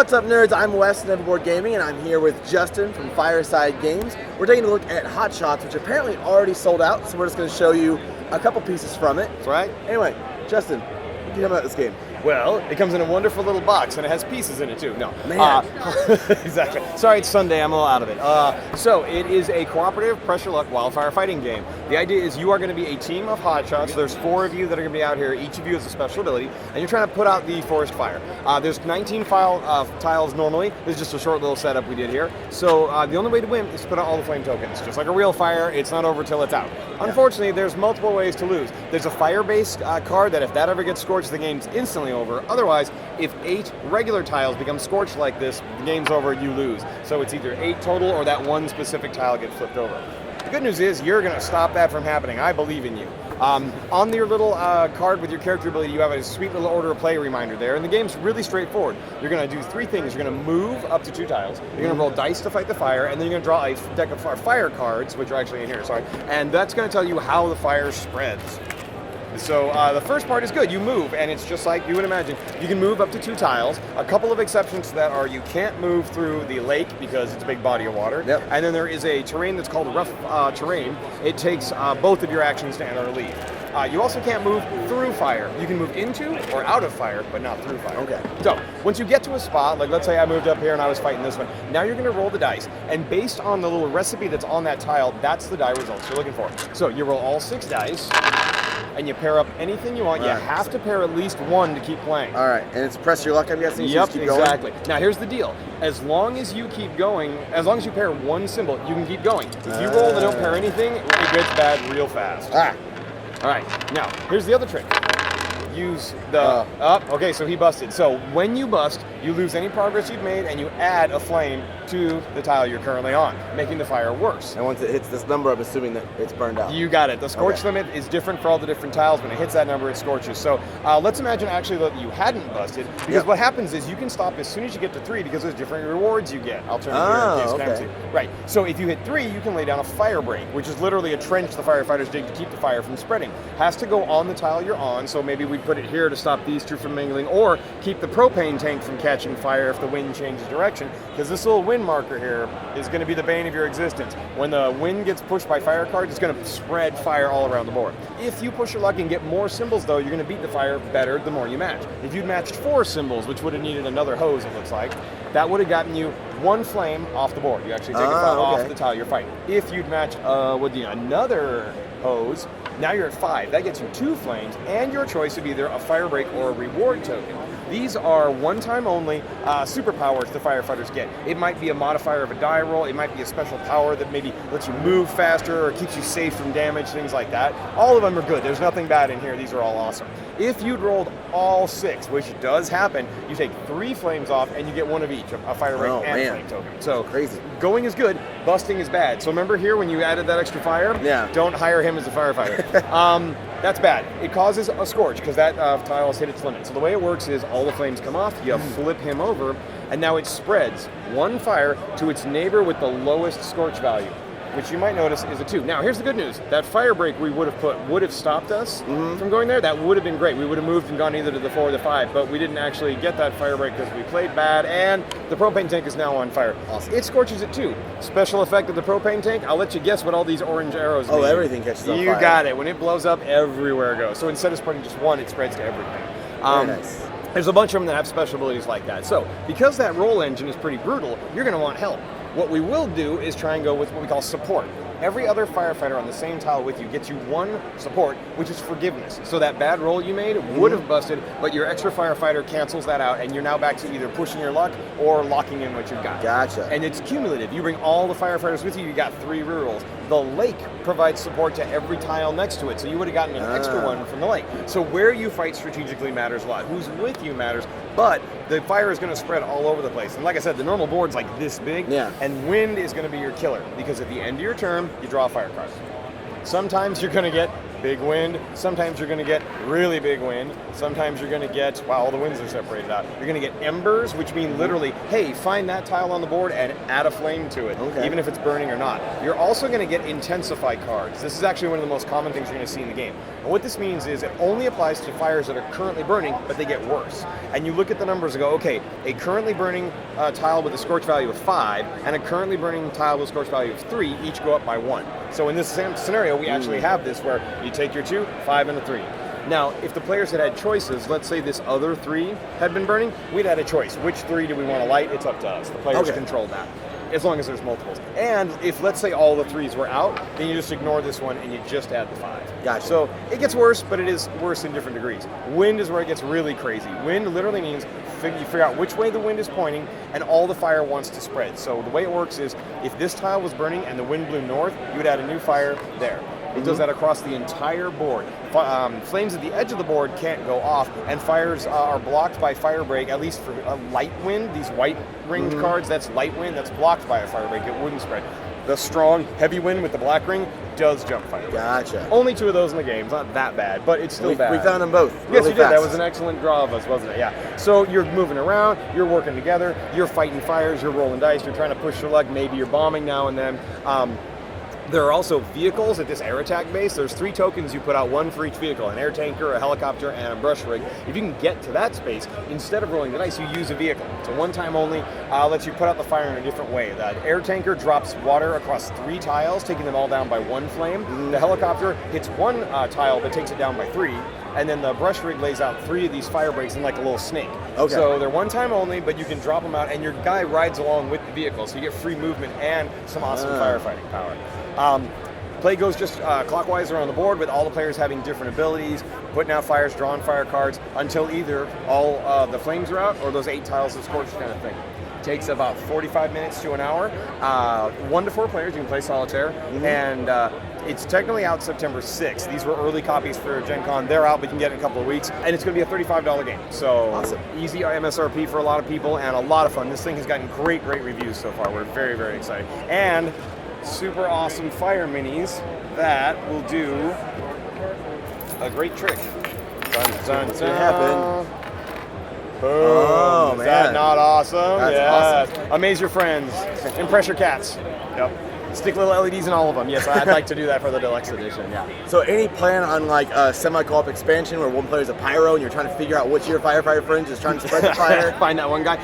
What's up, nerds? I'm Wes from Everboard Gaming, and I'm here with Justin from Fireside Games. We're taking a look at Hotshots, which apparently already sold out, so we're just going to show you a couple pieces from it. That's right. Anyway, Justin, what do you know about this game? Well, it comes in a wonderful little box, and it has pieces in it, too. No. Man. Exactly. Sorry, it's Sunday. I'm a little out of it. So, it is a cooperative pressure luck wildfire fighting game. The idea is you are going to be a team of hotshots. There's 4 of you that are going to be out here. Each of you has a special ability, and you're trying to put out the forest fire. There's 19 tiles normally. This is just a short little setup we did here. So, the only way to win is to put out all the flame tokens. Just like a real fire, it's not over till it's out. Unfortunately, there's multiple ways to lose. There's a fire-based card that if that ever gets scorched, the game's instantly over. Otherwise, if 8 regular tiles become scorched like this, the game's over, you lose. So it's either 8 total or that one specific tile gets flipped over. The good news is you're going to stop that from happening. I believe in you. On your little card with your character ability, you have a sweet little order of play reminder there, and the game's really straightforward. You're going to do 3 things. You're going to move up to 2 tiles. You're going to roll dice to fight the fire, and then you're going to draw a deck of fire cards, which are actually in here, sorry, and that's going to tell you how the fire spreads. So the first part is good. You move, and it's just like you would imagine. You can move up to 2 tiles. A couple of exceptions to that are you can't move through the lake because it's a big body of water. Yep. And then there is a terrain that's called rough terrain. It takes both of your actions to enter or leave. You also can't move through fire. You can move into or out of fire, but not through fire. Okay. So once you get to a spot, like let's say I moved up here and I was fighting this one, now you're going to roll the dice. And based on the little recipe that's on that tile, that's the die results you're looking for. So you roll all 6 dice, and you pair up anything you want. Right. You have to pair at least 1 to keep playing. All right, and it's press your luck, I'm guessing? Yep, just keep going? exactly. Now here's the deal. As long as you keep going, as long as you pair 1 symbol, you can keep going. If you roll and don't pair anything, it gets bad real fast. All right, now here's the other trick. Use the okay, so he busted. So when you bust, you lose any progress you've made, and you add a flame to the tile you're currently on, making the fire worse. And once it hits this number, I'm assuming that it's burned out. You got it. The scorch limit is different for all the different tiles. When it hits that number, it scorches. So let's imagine actually that you hadn't busted, because what happens is you can stop as soon as you get to 3 because there's different rewards you get. I'll turn it here in case you can see. Right. So if you hit 3, you can lay down a fire break, which is literally a trench the firefighters dig to keep the fire from spreading. Has to go on the tile you're on, so maybe we put it here to stop these 2 from mingling, or keep the propane tank from catching fire if the wind changes direction, because this little wind marker here is going to be the bane of your existence. When the wind gets pushed by fire cards, it's going to spread fire all around the board. If you push your luck and get more symbols, though, you're going to beat the fire better the more you match. If you'd matched 4 symbols, which would have needed another hose, it looks like, that would have gotten you 1 flame off the board. You actually take a flame off the tile you're fighting. If you'd match another hose, now you're at 5. That gets you 2 flames and your choice of either a fire break or a reward token. These are one-time only superpowers the firefighters get. It might be a modifier of a die roll. It might be a special power that maybe lets you move faster or keeps you safe from damage, things like that. All of them are good. There's nothing bad in here. These are all awesome. If you'd rolled all 6, which does happen, you take 3 flames off and you get 1 of each, a fire break and a flame token. So crazy. Going is good, busting is bad. So remember here when you added that extra fire? Yeah. Don't hire him as a firefighter. That's bad. It causes a scorch because that tile has hit its limit. So the way it works is all the flames come off, you flip him over, and now it spreads 1 fire to its neighbor with the lowest scorch value, which you might notice is a 2. Now, here's the good news. That fire break we would have put would have stopped us from going there. That would have been great. We would have moved and gone either to the 4 or the 5, but we didn't actually get that fire break because we played bad, and the propane tank is now on fire. Awesome. It scorches it too. Special effect of the propane tank, I'll let you guess what all these orange arrows mean. Everything catches on fire. You got it. When it blows up, everywhere it goes. So instead of spreading just 1, it spreads to everything. Very nice. There's a bunch of them that have special abilities like that. So because that roll engine is pretty brutal, you're going to want help. What we will do is try and go with what we call support. Every other firefighter on the same tile with you gets you 1 support, which is forgiveness. So that bad roll you made would have busted, but your extra firefighter cancels that out, and you're now back to either pushing your luck or locking in what you've got. Gotcha. And it's cumulative. You bring all the firefighters with you, you got 3 rerolls. The lake provides support to every tile next to it, so you would have gotten an extra 1 from the lake. So where you fight strategically matters a lot. Who's with you matters, but the fire is going to spread all over the place. And like I said, the normal board's like this big, and wind is going to be your killer, because at the end of your turn, you draw a fire card. Sometimes you're going to get big wind. Sometimes you're going to get really big wind. Sometimes you're going to get, wow, all the winds are separated out. You're going to get embers, which mean literally, hey, find that tile on the board and add a flame to it, even if it's burning or not. You're also going to get intensify cards. This is actually one of the most common things you're going to see in the game. And what this means is it only applies to fires that are currently burning, but they get worse. And you look at the numbers and go, okay, a currently burning tile with a scorch value of 5 and a currently burning tile with a scorch value of 3 each go up by 1. So in this same scenario, we actually have this where you take your 2, 5, and a 3. Now, if the players had choices, let's say this other 3 had been burning, we'd had a choice. Which 3 do we want to light? It's up to us. The players control that, as long as there's multiples. And if, let's say, all the 3s were out, then you just ignore this one and you just add the 5. Gotcha. So it gets worse, but it is worse in different degrees. Wind is where it gets really crazy. Wind literally means you figure out which way the wind is pointing and all the fire wants to spread. So the way it works is if this tile was burning and the wind blew north, you would add a new fire there. It does that across the entire board. Flames at the edge of the board can't go off, and fires are blocked by fire break, at least for a light wind. These white ringed cards, that's light wind, that's blocked by a fire break. It wouldn't spread. The strong, heavy wind with the black ring does jump fire break. Gotcha. Only 2 of those in the game. It's not that bad, but it's still bad. We found them both. Yes, really you did. fast. That was an excellent draw of us, wasn't it? Yeah. So you're moving around, you're working together, you're fighting fires, you're rolling dice, you're trying to push your luck, maybe you're bombing now and then. There are also vehicles at this air attack base. There's 3 tokens you put out, 1 for each vehicle, an air tanker, a helicopter, and a brush rig. If you can get to that space, instead of rolling the dice, you use a vehicle. It's a one-time only, lets you put out the fire in a different way. The air tanker drops water across 3 tiles, taking them all down by 1 flame. The helicopter hits 1 tile, but takes it down by 3. And then the brush rig lays out 3 of these fire breaks in like a little snake. Okay. So they're one-time only, but you can drop them out, and your guy rides along with the vehicle, so you get free movement and some awesome firefighting power. Play goes just clockwise around the board with all the players having different abilities, putting out fires, drawing fire cards, until either all the flames are out or those 8 tiles of scorch kind of thing. Takes about 45 minutes to an hour. 1 to 4 players, you can play solitaire, and it's technically out September 6th. These were early copies for GenCon. They're out, but you can get it in a couple of weeks, and it's going to be a $35 game. So awesome. Easy MSRP for a lot of people, and a lot of fun. This thing has gotten great reviews so far. We're very, very excited. And super awesome fire minis that will do a great trick. Dun, dun, dun. Happened. Boom. Oh, Is man. that not awesome? That's awesome. Amaze your friends. Impress your cats. Yep. Stick little LEDs in all of them. Yes, I'd like to do that for the deluxe edition. Yeah. So any plan on like a semi-co-op expansion where one player's a pyro and you're trying to figure out which of your firefighter friends is trying to spread the fire? Find that one guy.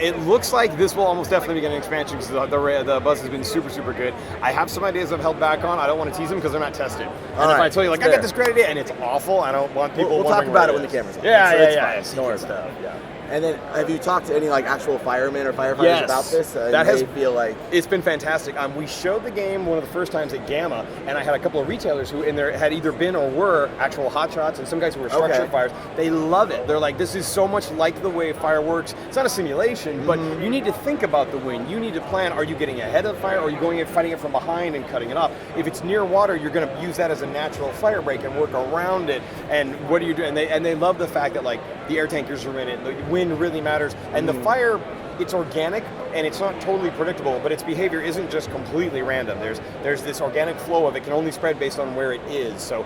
It looks like this will almost definitely be getting an expansion because the buzz has been super good. I have some ideas I've held back on. I don't want to tease them because they're not tested. And if I tell you like I got this great idea and it's awful, I don't want people. We'll talk about it when the camera's on. Yeah, so yeah. It's fine. Stuff. Yeah. And then, have you talked to any like actual firemen or firefighters about this? That has feel like it's been fantastic. We showed the game one of the first times at Gamma, and I had a couple of retailers who in there had either been or were actual Hotshots, and some guys who were structure fires. They love it. They're like, this is so much like the way fire works. It's not a simulation, but you need to think about the wind. You need to plan. Are you getting ahead of the fire, or are you going and fighting it from behind and cutting it off? If it's near water, you're going to use that as a natural fire break and work around it. And what do you do? And they love the fact that like the air tankers are in it. The wind really matters. And the fire, it's organic and it's not totally predictable, but its behavior isn't just completely random. There's this organic flow of it can only spread based on where it is. So,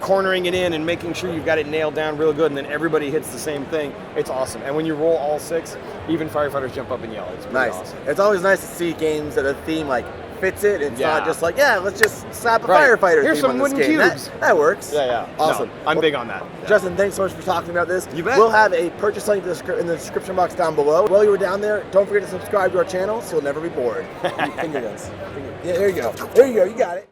cornering it in and making sure you've got it nailed down real good, and then everybody hits the same thing. It's awesome. And when you roll all 6, even firefighters jump up and yell. It's pretty awesome. It's always nice to see games that a theme like fits it. It's not just like, let's just slap a firefighter. Here's some wooden cubes. That works. Yeah. Awesome. No, I'm big on that. Justin, thanks so much for talking about this. You bet. We'll have a purchase link in the description box down below. While you were down there, don't forget to subscribe to our channel so you'll never be bored. Finger guns. Yeah, there you go. You got it.